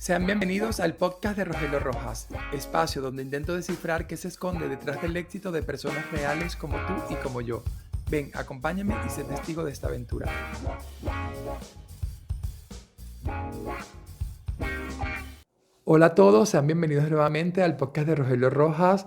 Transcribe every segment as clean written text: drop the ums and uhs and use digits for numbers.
Sean bienvenidos al podcast de Rogelio Rojas, espacio donde intento descifrar qué se esconde detrás del éxito de personas reales como tú y como yo. Ven, acompáñame y sé testigo de esta aventura. Hola a todos, sean bienvenidos nuevamente al podcast de Rogelio Rojas.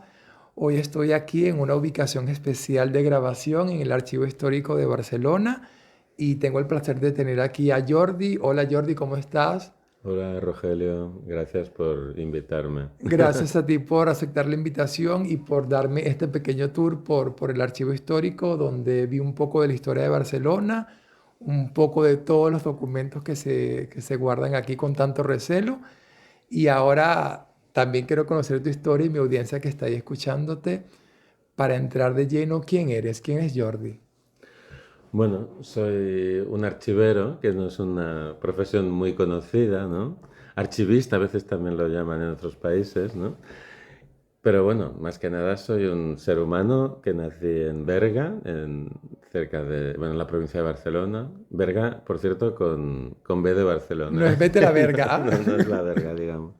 Hoy estoy aquí en una ubicación especial de grabación en el Archivo Histórico de Barcelona y tengo el placer de tener aquí a Jordi. Hola Jordi, ¿cómo estás? Hola Rogelio, gracias por invitarme. Gracias a ti por aceptar la invitación y por darme este pequeño tour por el archivo histórico donde vi un poco de la historia de Barcelona, un poco de todos los documentos que se guardan aquí con tanto recelo. Y ahora también quiero conocer tu historia y mi audiencia que está ahí escuchándote para entrar de lleno. ¿Quién eres? ¿Quién es Jordi? Bueno, soy un archivero, que no es una profesión muy conocida, ¿no? Archivista a veces también lo llaman en otros países, ¿no? Pero bueno, más que nada soy un ser humano que nací en Berga, en la provincia de Barcelona. Berga, por cierto, con B de No Barcelona. es vete a la verga, ¿ah? No, no es la Berga, digamos.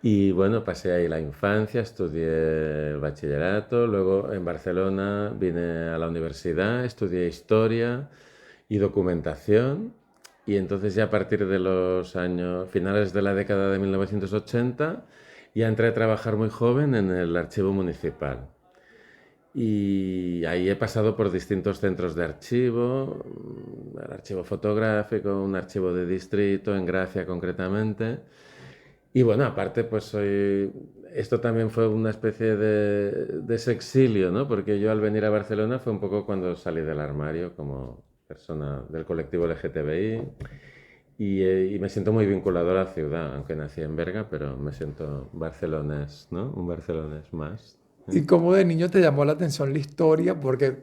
Y bueno, pasé ahí la infancia, estudié el bachillerato, luego en Barcelona vine a la universidad, estudié historia y documentación. Y entonces ya a partir de los años finales de la década de 1980 ya entré a trabajar muy joven en el archivo municipal. Y ahí he pasado por distintos centros de archivo, el archivo fotográfico, un archivo de distrito, en Gracia concretamente. Y bueno, aparte, pues esto también fue una especie de ese exilio, ¿no? Porque yo al venir a Barcelona fue un poco cuando salí del armario como persona del colectivo LGTBI y me siento muy vinculado a la ciudad, aunque nací en Berga, pero me siento barcelonés, ¿no? Un barcelonés más. ¿Eh? ¿Y cómo de niño te llamó la atención la historia? Porque,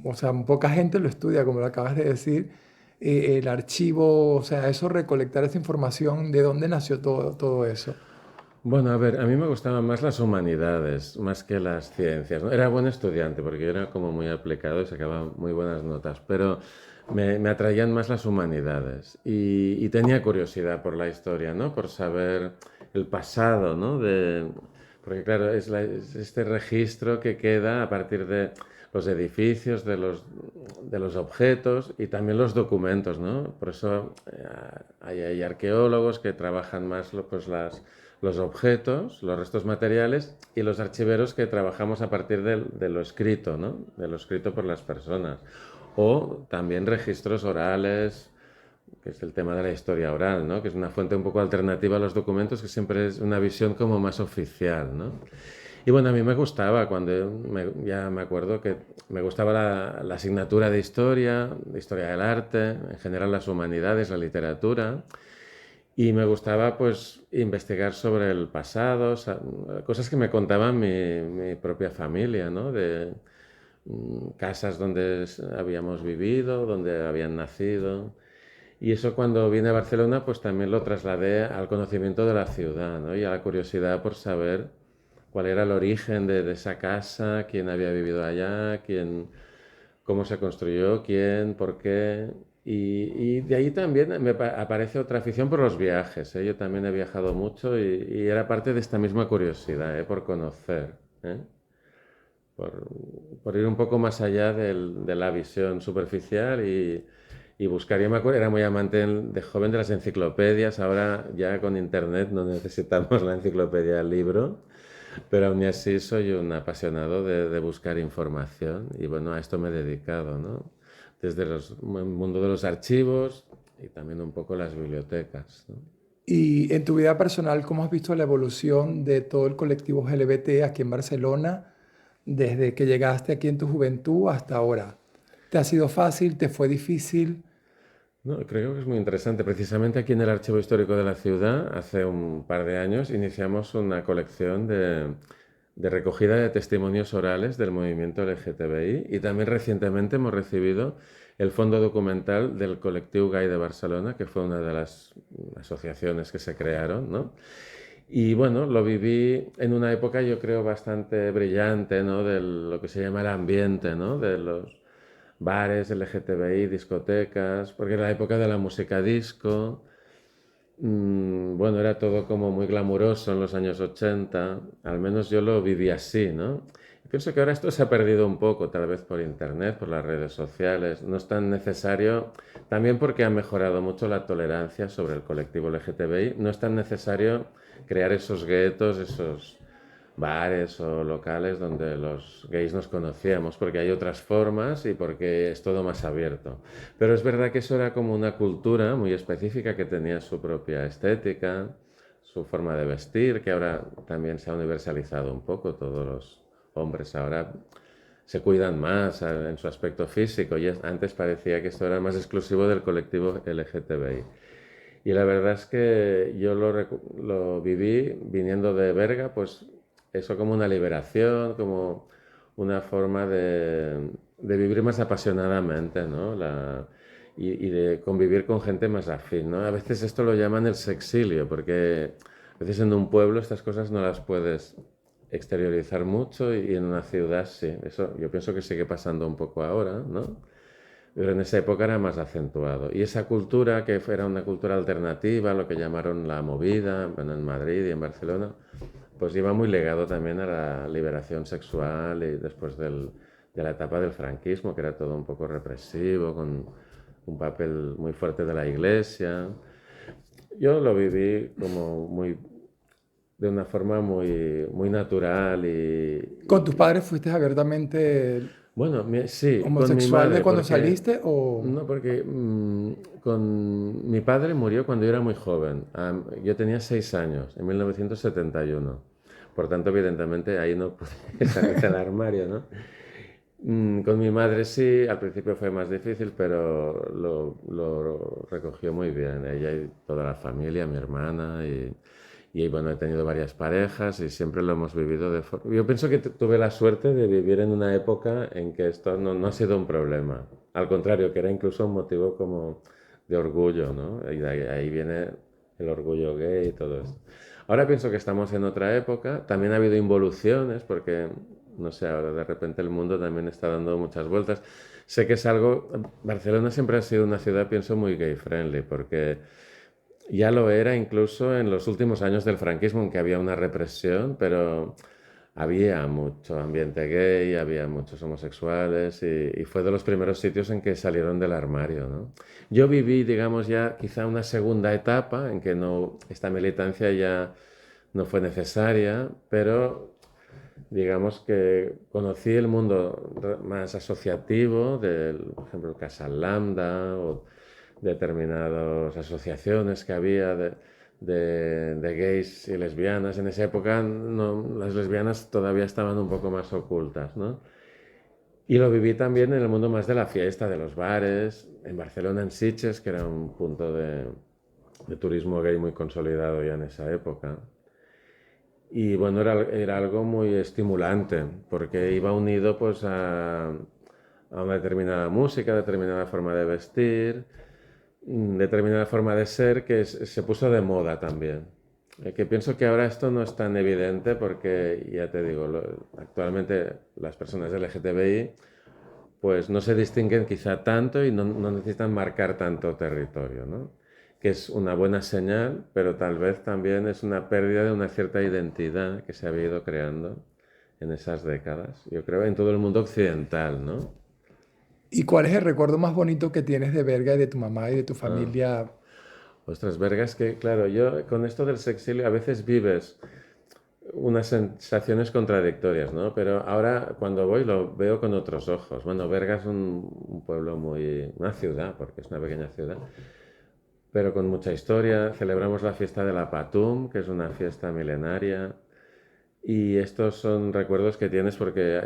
o sea, poca gente lo estudia, como lo acabas de decir. El archivo, o sea, eso, recolectar esa información, ¿de dónde nació todo eso? Bueno, a ver, a mí me gustaban más las humanidades, más que las ciencias, ¿no? Era buen estudiante porque yo era como muy aplicado y sacaba muy buenas notas, pero me atraían más las humanidades y tenía curiosidad por la historia, ¿no? Por saber el pasado, ¿no? Porque claro, es este registro que queda a partir de los edificios, de los objetos y también los documentos, ¿no? Por eso hay arqueólogos que trabajan más pues los objetos, los restos materiales y los archiveros que trabajamos a partir de lo escrito, ¿no? De lo escrito por las personas. O también registros orales, que es el tema de la historia oral, ¿no? Que es una fuente un poco alternativa a los documentos, que siempre es una visión como más oficial, ¿no? Y bueno, a mí me gustaba, ya me acuerdo que me gustaba la asignatura de historia del arte, en general las humanidades, la literatura, y me gustaba pues investigar sobre el pasado, cosas que me contaban mi propia familia, ¿no? De casas donde habíamos vivido, donde habían nacido. Y eso cuando vine a Barcelona pues también lo trasladé al conocimiento de la ciudad, ¿no? Y a la curiosidad por saber cuál era el origen de esa casa, quién había vivido allá, cómo se construyó, quién, por qué. Y de ahí también aparece otra afición por los viajes, ¿eh? Yo también he viajado mucho y era parte de esta misma curiosidad, ¿eh? Por conocer, ¿eh? por, por ir un poco más allá de la visión superficial y buscar. Yo me acuerdo, era muy amante de joven de las enciclopedias, ahora ya con internet no necesitamos la enciclopedia del libro, pero aún así soy un apasionado de buscar información y bueno, a esto me he dedicado, ¿no? Desde el mundo de los archivos y también un poco las bibliotecas, ¿no? Y en tu vida personal, ¿cómo has visto la evolución de todo el colectivo LGBT aquí en Barcelona desde que llegaste aquí en tu juventud hasta ahora? ¿Te ha sido fácil? ¿Te fue difícil? No, creo que es muy interesante. Precisamente aquí en el Archivo Histórico de la Ciudad, hace un par de años, iniciamos una colección de recogida de testimonios orales del movimiento LGTBI y también recientemente hemos recibido el fondo documental del colectivo gay de Barcelona, que fue una de las asociaciones que se crearon, ¿no? Y bueno, lo viví en una época yo creo bastante brillante, ¿no? De lo que se llama el ambiente, ¿no? De los bares LGTBI, discotecas, porque era la época de la música disco Bueno, era todo como muy glamuroso en los años 80, al menos yo lo viví así, ¿no? Y pienso que ahora esto se ha perdido un poco, tal vez por internet, por las redes sociales, no es tan necesario, también porque ha mejorado mucho la tolerancia sobre el colectivo LGTBI, no es tan necesario crear esos guetos, esos bares o locales donde los gays nos conocíamos, porque hay otras formas y porque es todo más abierto. Pero es verdad que eso era como una cultura muy específica que tenía su propia estética, su forma de vestir, que ahora también se ha universalizado un poco. Todos los hombres ahora se cuidan más en su aspecto físico y antes parecía que esto era más exclusivo del colectivo LGTBI. Y la verdad es que yo lo viví viniendo de Berga, pues eso como una liberación, como una forma de vivir más apasionadamente, ¿no? Y de convivir con gente más afín, ¿no? A veces esto lo llaman el sexilio, porque a veces en un pueblo estas cosas no las puedes exteriorizar mucho y en una ciudad sí. Eso yo pienso que sigue pasando un poco ahora, ¿no? Pero en esa época era más acentuado. Y esa cultura, que era una cultura alternativa, lo que llamaron la movida, bueno, en Madrid y en Barcelona, pues iba muy legado también a la liberación sexual y después de la etapa del franquismo, que era todo un poco represivo, con un papel muy fuerte de la iglesia. Yo lo viví como muy, de una forma muy, muy natural ¿Con tus padres fuiste abiertamente bueno, sí, con mi homosexual de madre, cuando porque saliste o...? no, porque con mi padre murió cuando yo era muy joven. Yo tenía 6 años, en 1971. Por tanto, evidentemente, ahí no pude salir del armario, ¿no? Con mi madre sí, al principio fue más difícil, pero lo recogió muy bien. Ella y toda la familia, mi hermana y bueno, he tenido varias parejas y siempre lo hemos vivido de forma... Yo pienso que tuve la suerte de vivir en una época en que esto no ha sido un problema. Al contrario, que era incluso un motivo como de orgullo, ¿no? Y de ahí viene el orgullo gay y todo esto. Ahora pienso que estamos en otra época. También ha habido involuciones porque, no sé, ahora de repente el mundo también está dando muchas vueltas. Sé que es algo... Barcelona siempre ha sido una ciudad, pienso, muy gay friendly porque ya lo era incluso en los últimos años del franquismo, en que había una represión, pero había mucho ambiente gay, había muchos homosexuales y fue de los primeros sitios en que salieron del armario, ¿no? Yo viví, digamos, ya quizá una segunda etapa en que no, esta militancia ya no fue necesaria, pero digamos que conocí el mundo más asociativo, del, por ejemplo, Casa Lambda o determinadas asociaciones que había de gays y lesbianas. En esa época las lesbianas todavía estaban un poco más ocultas, ¿no? Y lo viví también en el mundo más de la fiesta, de los bares, en Barcelona, en Sitges, que era un punto de turismo gay muy consolidado ya en esa época. Y bueno, era algo muy estimulante, porque iba unido pues a una determinada música, determinada forma de vestir, determinada forma de ser que se puso de moda también. Que pienso que ahora esto no es tan evidente porque, ya te digo, actualmente las personas LGTBI pues no se distinguen quizá tanto y no necesitan marcar tanto territorio, ¿no? Que es una buena señal, pero tal vez también es una pérdida de una cierta identidad que se había ido creando en esas décadas. Yo creo en todo el mundo occidental, ¿no? ¿Y cuál es el recuerdo más bonito que tienes de Berga y de tu mamá y de tu Ah. familia? Ostras, vergas, que claro, yo con esto del sexilio a veces vives unas sensaciones contradictorias, ¿no? Pero ahora cuando voy lo veo con otros ojos. Bueno, Berga es un pueblo muy... una ciudad, porque es una pequeña ciudad, pero con mucha historia. Celebramos la fiesta de la Patum, que es una fiesta milenaria. Y estos son recuerdos que tienes porque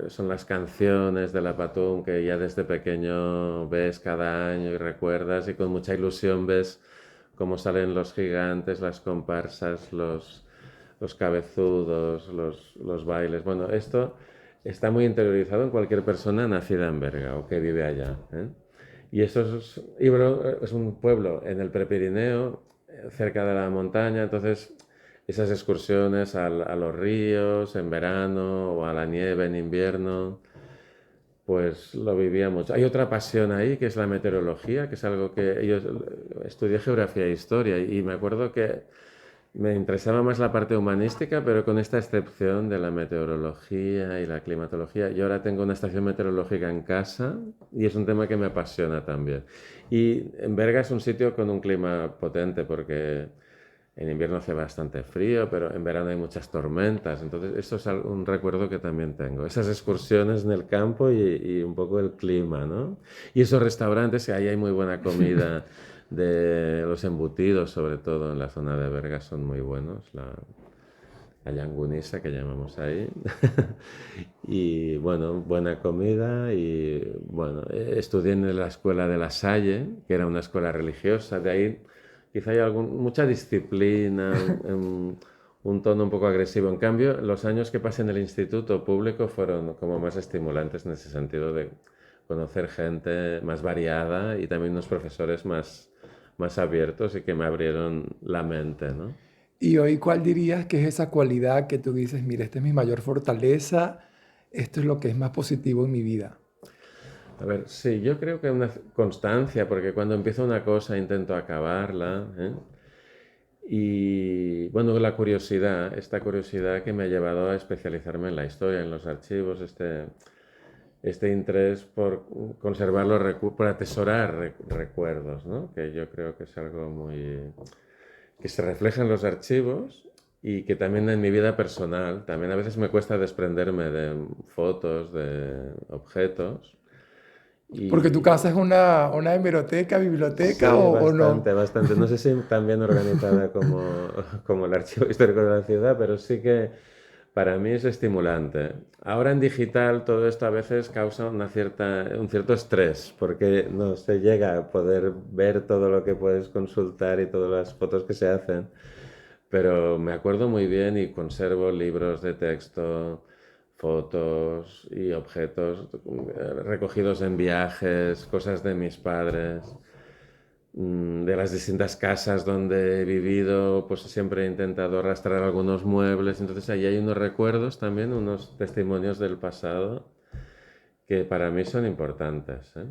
son las canciones de la Patum que ya desde pequeño ves cada año y recuerdas y con mucha ilusión ves cómo salen los gigantes, las comparsas, los cabezudos, los bailes. Bueno, esto está muy interiorizado en cualquier persona nacida en Berga o que vive allá, ¿eh? Y eso Ibro es un pueblo en el Prepirineo, cerca de la montaña, entonces esas excursiones a los ríos en verano o a la nieve en invierno, pues lo vivía mucho. Hay otra pasión ahí que es la meteorología, que es algo que yo estudié geografía e historia y me acuerdo que me interesaba más la parte humanística, pero con esta excepción de la meteorología y la climatología. Yo ahora tengo una estación meteorológica en casa y es un tema que me apasiona también. Y en Berga es un sitio con un clima potente porque en invierno hace bastante frío, pero en verano hay muchas tormentas. Entonces, eso es un recuerdo que también tengo. Esas excursiones en el campo y un poco el clima, ¿no? Y esos restaurantes, que ahí hay muy buena comida, de los embutidos, sobre todo en la zona de Berga, son muy buenos. La llangunisa que llamamos ahí. Y bueno, buena comida y bueno, estudié en la escuela de La Salle, que era una escuela religiosa, de ahí quizá hay mucha disciplina, un tono un poco agresivo. En cambio, los años que pasé en el instituto público fueron como más estimulantes en ese sentido de conocer gente más variada y también unos profesores más abiertos y que me abrieron la mente, ¿no? Y hoy, ¿cuál dirías que es esa cualidad que tú dices, mira, esta es mi mayor fortaleza, esto es lo que es más positivo en mi vida? A ver, sí, yo creo que una constancia, porque cuando empiezo una cosa intento acabarla, ¿eh? Y bueno, la curiosidad, esta curiosidad que me ha llevado a especializarme en la historia, en los archivos, este interés por conservar por atesorar recuerdos, ¿no? Que yo creo que es algo muy que se refleja en los archivos y que también en mi vida personal, también a veces me cuesta desprenderme de fotos, de objetos. Porque tu Y casa es una hemeroteca, biblioteca sí, o no. bastante, bastante. No sé si tan bien organizada como el Archivo Histórico de la Ciudad, pero sí que para mí es estimulante. Ahora en digital todo esto a veces causa un cierto estrés, porque no se llega a poder ver todo lo que puedes consultar y todas las fotos que se hacen. Pero me acuerdo muy bien y conservo libros de texto, fotos y objetos recogidos en viajes, cosas de mis padres, de las distintas casas donde he vivido, pues siempre he intentado arrastrar algunos muebles. Entonces ahí hay unos recuerdos también, unos testimonios del pasado que para mí son importantes, ¿eh?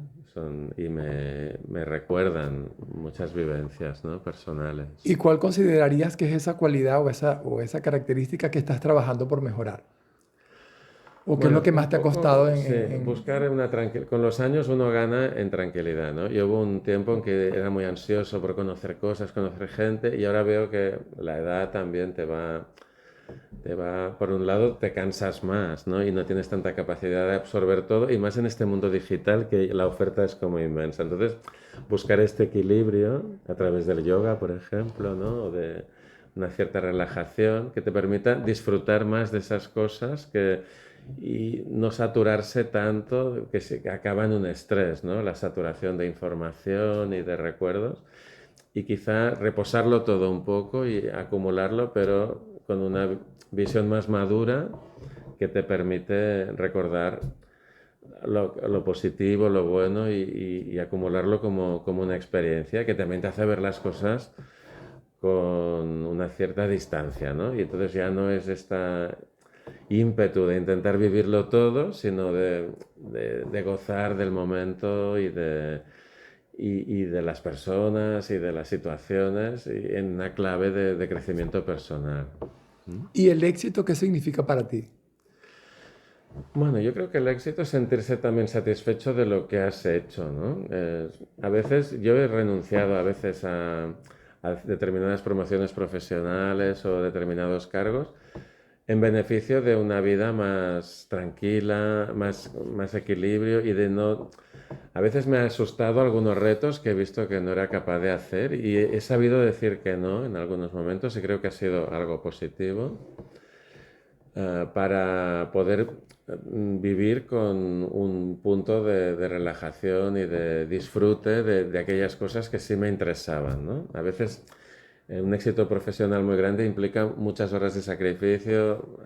Y me recuerdan muchas vivencias, ¿no? ¿Y Personales. cuál considerarías que es esa cualidad o esa característica que estás trabajando por mejorar? ¿O qué es lo Bueno, que más un te ha costado poco, en, sí, en- buscar en- una tranquilidad. Con los años uno gana en tranquilidad, ¿no? Yo hubo un tiempo en que era muy ansioso por conocer cosas, conocer gente, y ahora veo que la edad también por un lado, te cansas más, ¿no? Y no tienes tanta capacidad de absorber todo, y más en este mundo digital que la oferta es como inmensa. Entonces, buscar este equilibrio a través del yoga, por ejemplo, ¿no? O de una cierta relajación que te permita disfrutar más de esas cosas y no saturarse tanto que acaba en un estrés, ¿no? La saturación de información y de recuerdos y quizá reposarlo todo un poco y acumularlo, pero con una visión más madura que te permite recordar lo positivo, lo bueno y acumularlo como una experiencia que también te hace ver las cosas con una cierta distancia, ¿no? Y entonces ya no es esta ímpetu de intentar vivirlo todo, sino de gozar del momento y de las personas y de las situaciones y en una clave de crecimiento personal. ¿Y el éxito qué significa para ti? Bueno, yo creo que el éxito es sentirse también satisfecho de lo que has hecho, ¿no? A veces yo he renunciado a veces a determinadas promociones profesionales o determinados cargos en beneficio de una vida más tranquila, más equilibrio y de no... A veces me ha asustado algunos retos que he visto que no era capaz de hacer y he sabido decir que no en algunos momentos y creo que ha sido algo positivo para poder vivir con un punto de relajación y de disfrute de aquellas cosas que sí me interesaban, ¿no? A veces un éxito profesional muy grande implica muchas horas de sacrificio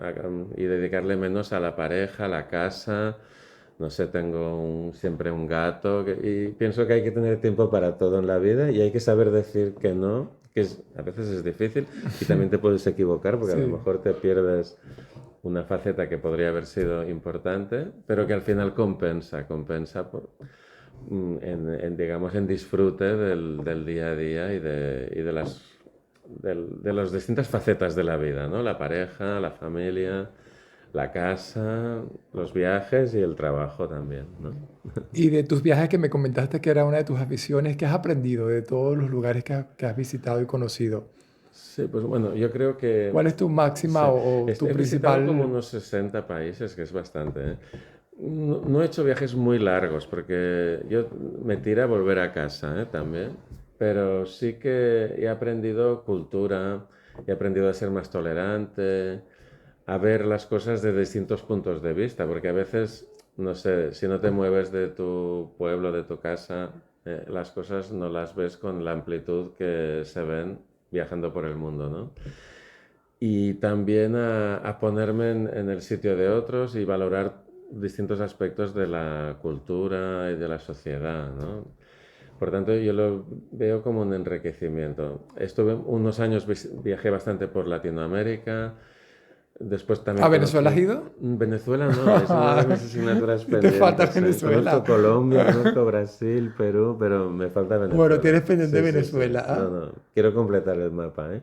y dedicarle menos a la pareja, a la casa. No sé, tengo siempre un gato y pienso que hay que tener tiempo para todo en la vida y hay que saber decir que no, a veces es difícil y también te puedes equivocar porque a lo Sí. mejor te pierdes una faceta que podría haber sido importante, pero que al final compensa digamos, en disfrute del día a día y de las distintas facetas de la vida, ¿no? La pareja, la familia, la casa, los viajes y el trabajo también, ¿no? Y de tus viajes que me comentaste que era una de tus aficiones, ¿qué has aprendido de todos los lugares que has visitado y conocido? Sí, pues bueno, yo creo que ¿Cuál es tu máxima sí, o tu he visitado como principal? unos 60 países, que es bastante, ¿eh? No he hecho viajes muy largos porque yo me tira a volver a casa, ¿eh? También, pero sí que he aprendido cultura, he aprendido a ser más tolerante, a ver las cosas de distintos puntos de vista, porque a veces, no sé, si no te mueves de tu pueblo, de tu casa, las cosas no las ves con la amplitud que se ven viajando por el mundo, ¿no? Y también a ponerme en el sitio de otros y valorar distintos aspectos de la cultura y de la sociedad, ¿no? Por tanto, yo lo veo como un enriquecimiento. Estuve unos años, viajé bastante por Latinoamérica, después también ¿A Venezuela has conocí ido? Venezuela, no, es una de mis asignaturas ¿Qué te falta pendientes. ¿Eh? Conozco Venezuela? Colombia, conozco Brasil, Perú, pero me falta Bueno, Venezuela. tienes pendiente Sí, sí, sí. Venezuela, No, ¿ah? no, quiero completar el mapa, ¿eh?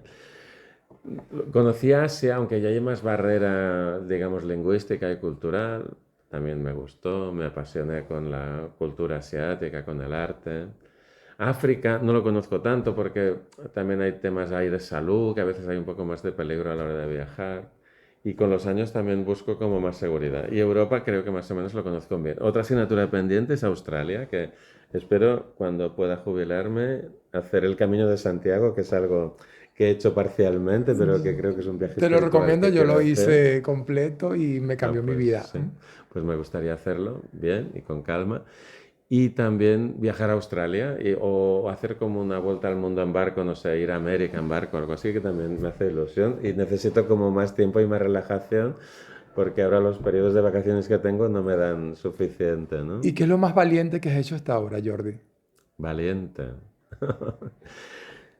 Conocí Asia, aunque ya hay más barrera, digamos, lingüística y cultural. También me gustó, me apasioné con la cultura asiática, con el arte. África no lo conozco tanto porque también hay temas ahí de salud, que a veces hay un poco más de peligro a la hora de viajar. Y con los años también busco como más seguridad. Y Europa creo que más o menos lo conozco bien. Otra asignatura pendiente es Australia, que espero cuando pueda jubilarme hacer el Camino de Santiago, que es algo que he hecho parcialmente, pero que creo que es un viaje Te lo espiritual recomiendo, que yo quiero lo hacer. hice completo y me Ah, cambió mi pues vida. sí, pues me gustaría hacerlo bien y con calma. Y también viajar a Australia o hacer como una vuelta al mundo en barco, no sé, ir a América en barco, algo así, que también me hace ilusión. Y necesito como más tiempo y más relajación, porque ahora los periodos de vacaciones que tengo no me dan suficiente, ¿no? ¿Y qué es lo más valiente que has hecho hasta ahora, Jordi? Valiente.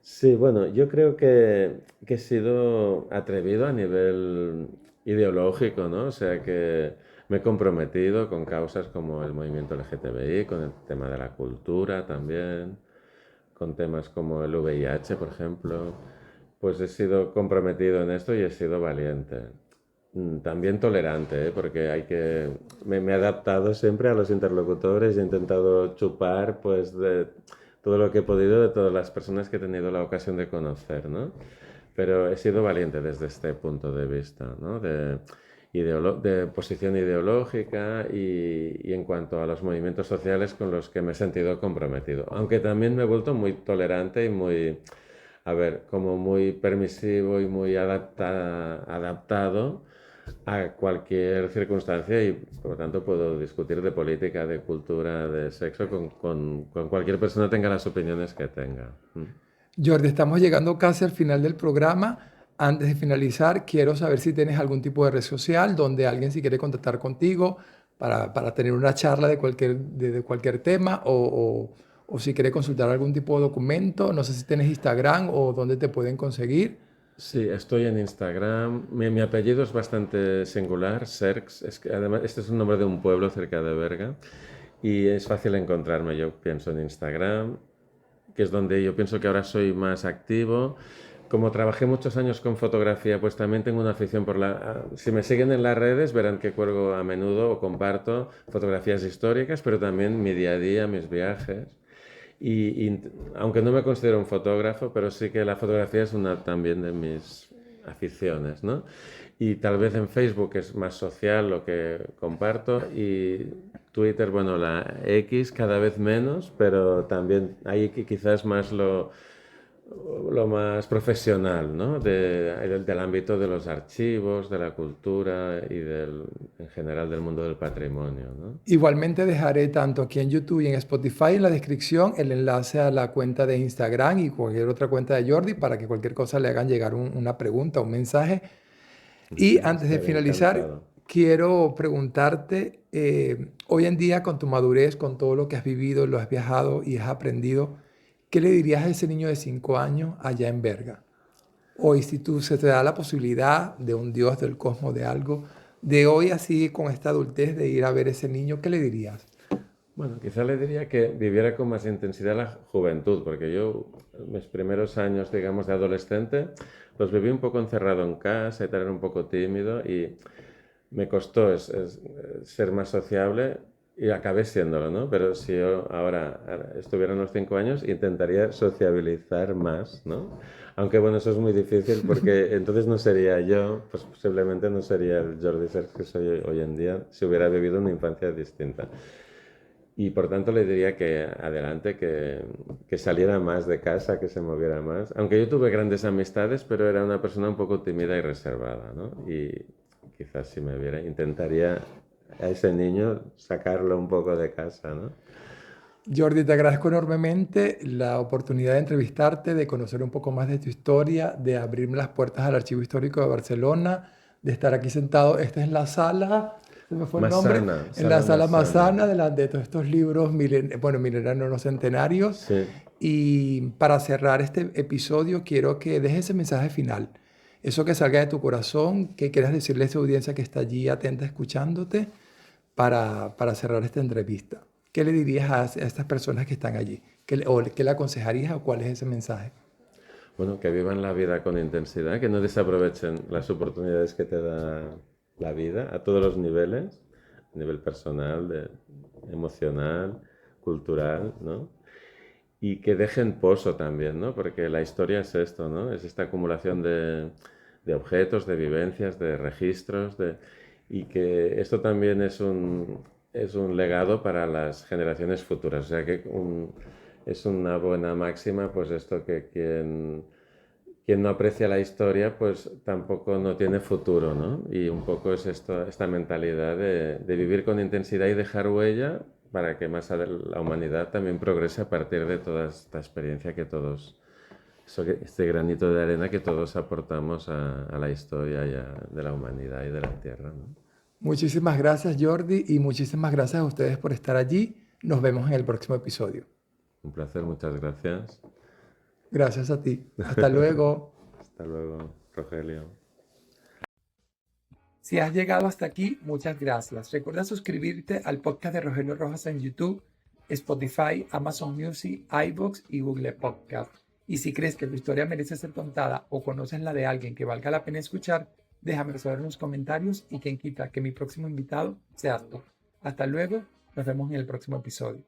Sí, bueno, yo creo que he sido atrevido a nivel ideológico, ¿no? O sea que me he comprometido con causas como el movimiento LGTBI, con el tema de la cultura también, con temas como el VIH, por ejemplo. Pues he sido comprometido en esto y he sido valiente. También tolerante, ¿eh? Porque me he adaptado siempre a los interlocutores, he intentado chupar pues de todo lo que he podido de todas las personas que he tenido la ocasión de conocer, ¿no? Pero he sido valiente desde este punto de vista, ¿no? De posición ideológica y en cuanto a los movimientos sociales con los que me he sentido comprometido. Aunque también me he vuelto muy tolerante y muy, a ver, como muy permisivo y muy adaptado a cualquier circunstancia y por lo tanto puedo discutir de política, de cultura, de sexo con cualquier persona tenga las opiniones que tenga. ¿Mm? Jordi, estamos llegando casi al final del programa. Antes de finalizar, quiero saber si tienes algún tipo de red social donde alguien si quiere contactar contigo para tener una charla de cualquier tema o si quiere consultar algún tipo de documento. No sé si tienes Instagram o dónde te pueden conseguir. Sí, estoy en Instagram. Mi apellido es bastante singular, Serx. Es que además, este es un nombre de un pueblo cerca de Berga y es fácil encontrarme. Yo pienso en Instagram, que es donde yo pienso que ahora soy más activo. Como trabajé muchos años con fotografía, pues también tengo una afición por Si me siguen en las redes, verán que cuelgo a menudo o comparto fotografías históricas, pero también mi día a día, mis viajes. Aunque no me considero un fotógrafo, pero sí que la fotografía es una también de mis aficiones, ¿no? Y tal vez en Facebook es más social lo que comparto y Twitter, bueno, la X cada vez menos, pero también ahí quizás más lo más profesional, ¿no? Del ámbito de los archivos, de la cultura y en general del mundo del patrimonio, ¿no? Igualmente dejaré tanto aquí en YouTube y en Spotify en la descripción el enlace a la cuenta de Instagram y cualquier otra cuenta de Jordi para que cualquier cosa le hagan llegar una pregunta, un mensaje. Y antes de Estaría finalizar, encantado. quiero preguntarte, hoy en día con tu madurez, con todo lo que has vivido, lo has viajado y has aprendido, ¿qué le dirías a ese niño de 5 años allá en Berga? Hoy, si tú se te da la posibilidad de un Dios, del cosmos, de algo, de hoy así con esta adultez de ir a ver ese niño, ¿qué le dirías? Bueno, quizá le diría que viviera con más intensidad la juventud, porque yo mis primeros años, digamos, de adolescente, los viví un poco encerrado en casa y tal, era un poco tímido y me costó ser más sociable y acabé siéndolo, ¿no? Pero si yo ahora estuviera en los 5 años, intentaría sociabilizar más, ¿no? Aunque bueno, eso es muy difícil porque entonces no sería yo, pues posiblemente no sería el Jordi Serge que soy hoy en día si hubiera vivido una infancia distinta. Y por tanto le diría que adelante, que saliera más de casa, que se moviera más. Aunque yo tuve grandes amistades, pero era una persona un poco tímida y reservada, ¿no? Y quizás si me viera, intentaría a ese niño sacarlo un poco de casa, ¿no? Jordi, te agradezco enormemente la oportunidad de entrevistarte, de conocer un poco más de tu historia, de abrirme las puertas al Archivo Histórico de Barcelona, de estar aquí sentado. Esta es la sala, se me fue el nombre, Masana, en la Sala sala Masana. Massana de todos estos libros, bueno, milenarios, no centenarios. Sí. Y para cerrar este episodio, quiero que dejes ese mensaje final, eso que salga de tu corazón, que quieras decirle a esa audiencia que está allí atenta escuchándote para cerrar esta entrevista. ¿Qué le dirías a estas personas que están allí? ¿O qué le aconsejarías o cuál es ese mensaje? Bueno, que vivan la vida con intensidad, que no desaprovechen las oportunidades que te da la vida a todos los niveles, a nivel personal, emocional, cultural, ¿no? Y que dejen pozo también, ¿no? Porque la historia es esto, ¿no? Es esta acumulación de objetos, de vivencias, de registros, y que esto también es un legado para las generaciones futuras. O sea que es una buena máxima, pues esto que quien no aprecia la historia, pues tampoco no tiene futuro, ¿no? Y un poco es esta mentalidad de vivir con intensidad y dejar huella para que la humanidad también progrese a partir de toda esta experiencia que todos, este granito de arena que todos aportamos a la historia de la humanidad y de la Tierra, ¿no? Muchísimas gracias, Jordi, y muchísimas gracias a ustedes por estar allí. Nos vemos en el próximo episodio. Un placer, muchas gracias. Gracias a ti. Hasta luego. Hasta luego, Rogelio. Si has llegado hasta aquí, muchas gracias. Recuerda suscribirte al podcast de Rogelio Rojas en YouTube, Spotify, Amazon Music, iVoox y Google Podcast. Y si crees que tu historia merece ser contada o conoces la de alguien que valga la pena escuchar, déjame saber en los comentarios y quien quita que mi próximo invitado seas tú. Hasta luego, nos vemos en el próximo episodio.